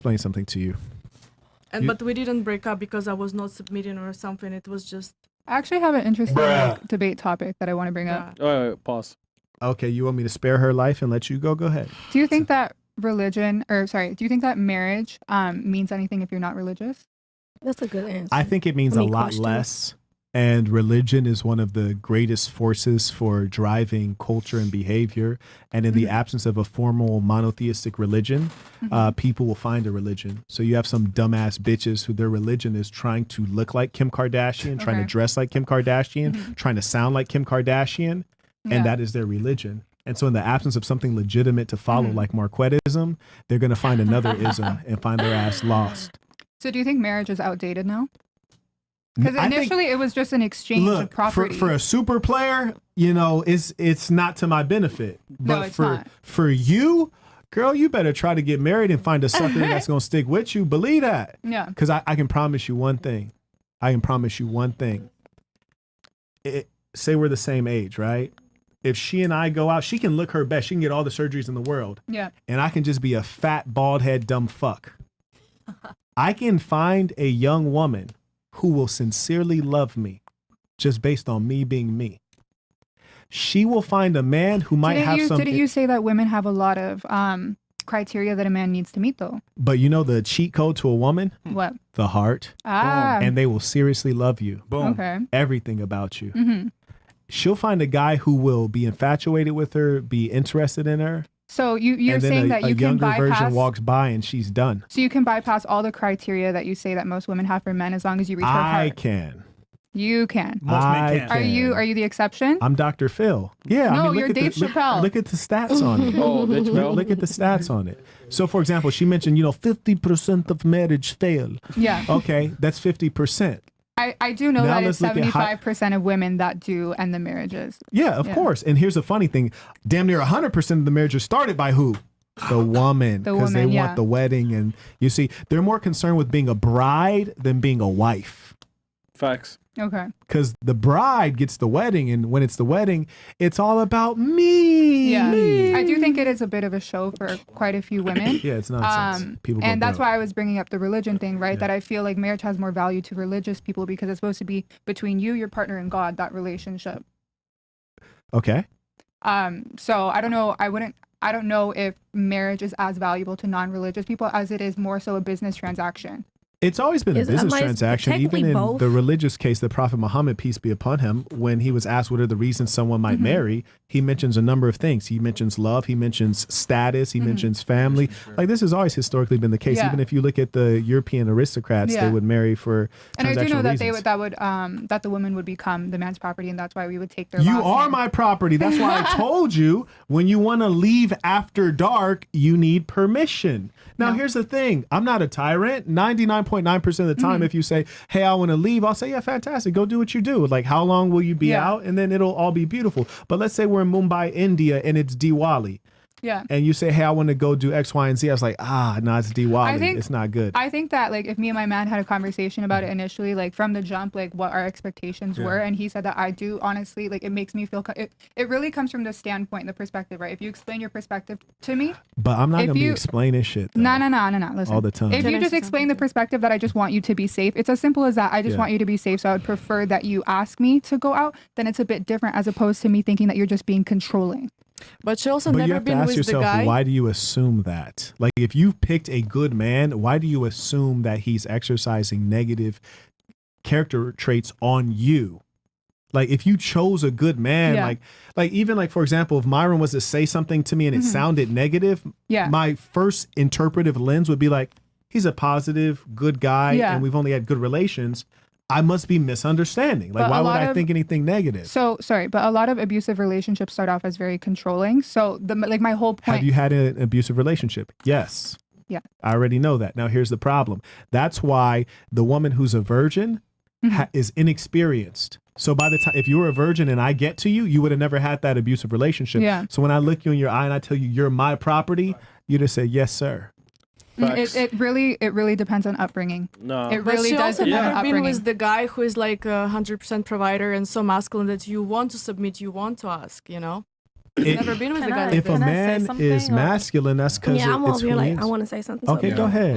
explain something to you. But we didn't break up because I was not submitting or something. It was just. I actually have an interesting debate topic that I want to bring up. Pause. Okay, you want me to spare her life and let you go? Go ahead. Do you think that do you think that marriage means anything if you're not religious? That's a good answer. I think it means a lot less. And religion is one of the greatest forces for driving culture and behavior. And in the absence of a formal monotheistic religion, people will find a religion. So you have some dumbass bitches who their religion is trying to look like Kim Kardashian, trying to dress like Kim Kardashian, trying to sound like Kim Kardashian. And that is their religion. And so in the absence of something legitimate to follow, like Marquetteism, they're going to find another ism and find their ass lost. So do you think marriage is outdated now? Because initially it was just an exchange of property. For a super player, it's not to my benefit. But for you, girl, you better try to get married and find a sucker that's going to stick with you. Believe that. Yeah. Because I can promise you one thing. Say we're the same age, right? If she and I go out, she can look her best. She can get all the surgeries in the world. Yeah. And I can just be a fat, bald head, dumb fuck. I can find a young woman who will sincerely love me just based on me being me. She will find a man who might have some... Didn't you say that women have a lot of criteria that a man needs to meet, though? But you know the cheat code to a woman? What? The heart. And they will seriously love you. Boom. Okay. Everything about you. She'll find a guy who will be infatuated with her, be interested in her. So you're saying that you can bypass... a younger version walks by and she's done. So you can bypass all the criteria that you say that most women have for men as long as you reach her heart. I can. You can. Most men can. Are you the exception? I'm Dr. Phil. Yeah. No, you're Dave Chappelle. Look at the stats on it. Look at the stats on it. So for example, she mentioned, 50% of marriage fail. Yeah. Okay, that's 50%. I do know that it's 75% of women that do end the marriages. Yeah, of course. And here's the funny thing. Damn near 100% of the marriages started by who? The woman. Because they want the wedding. And you see, they're more concerned with being a bride than being a wife. Facts. Okay. Because the bride gets the wedding, and when it's the wedding, it's all about me. Yeah. Me. I do think it is a bit of a show for quite a few women. Yeah, it's nonsense. People and that's why I was bringing up the religion thing, right? That I feel like marriage has more value to religious people because it's supposed to be between you, your partner, and God, that relationship. Okay. So I don't know. I don't know if marriage is as valuable to non-religious people as it is more so a business transaction. It's always been a business transaction, even in both. the religious case, the Prophet Muhammad, peace be upon him, when he was asked what are the reasons someone might marry, he mentions a number of things. He mentions love, he mentions status, he mentions family. Like this has always historically been the case. Yeah. Even if you look at the European aristocrats, they would marry for and I do know that reasons. that the woman would become the man's property, and that's why we would take their You last are name. my property. That's why I told you when you want to leave after dark, you need permission. Now, here's the thing. I'm not a tyrant. 99.9% of the time, if you say, hey, I want to leave, I'll say, yeah, fantastic. Go do what you do. Like, how long will you be out? And then it'll all be beautiful. But let's say we're in Mumbai, India, and it's Diwali. Yeah. And you say, hey, I want to go do X, Y, and Z. I was like, no, it's Diwali. It's not good. I think that like if me and my man had a conversation about it initially, like from the jump, like what our expectations were, and he said that I do honestly, like it makes me feel, it really comes from the standpoint, the perspective, right? If you explain your perspective to me. But I'm not going to be explaining shit. Though, no. Listen. All the time. If you just explain the perspective that I just want you to be safe, it's as simple as that. I just want you to be safe. So I would prefer that you ask me to go out. Then it's a bit different as opposed to me thinking that you're just being controlling. But she also But never you have to been ask with yourself, the guy. why do you assume that? Like, if you've picked a good man, why do you assume that he's exercising negative character traits on you? Like, if you chose a good man, like even like, for example, if Myron was to say something to me and it sounded negative, my first interpretive lens would be like, he's a positive, good guy, and we've only had good relations. I must be misunderstanding. Like, why would I think anything negative? So, sorry, but a lot of abusive relationships start off as very controlling. So, my whole point... Have you had an abusive relationship? Yes. Yeah. I already know that. Now, here's the problem. That's why the woman who's a virgin is inexperienced. So by the time, if you were a virgin and I get to you, you would have never had that abusive relationship. Yeah. So when I look you in your eye and I tell you you're my property, you just say, yes, sir. It really depends on upbringing. No, it really does But she also depend on never been upbringing. with the guy who is like 100% provider and so masculine that you want to submit, you want to ask, you know? Never been with the guy like If a this. man is masculine, that's because I'm it's over here who he like, is. I want to say something. Okay, go ahead.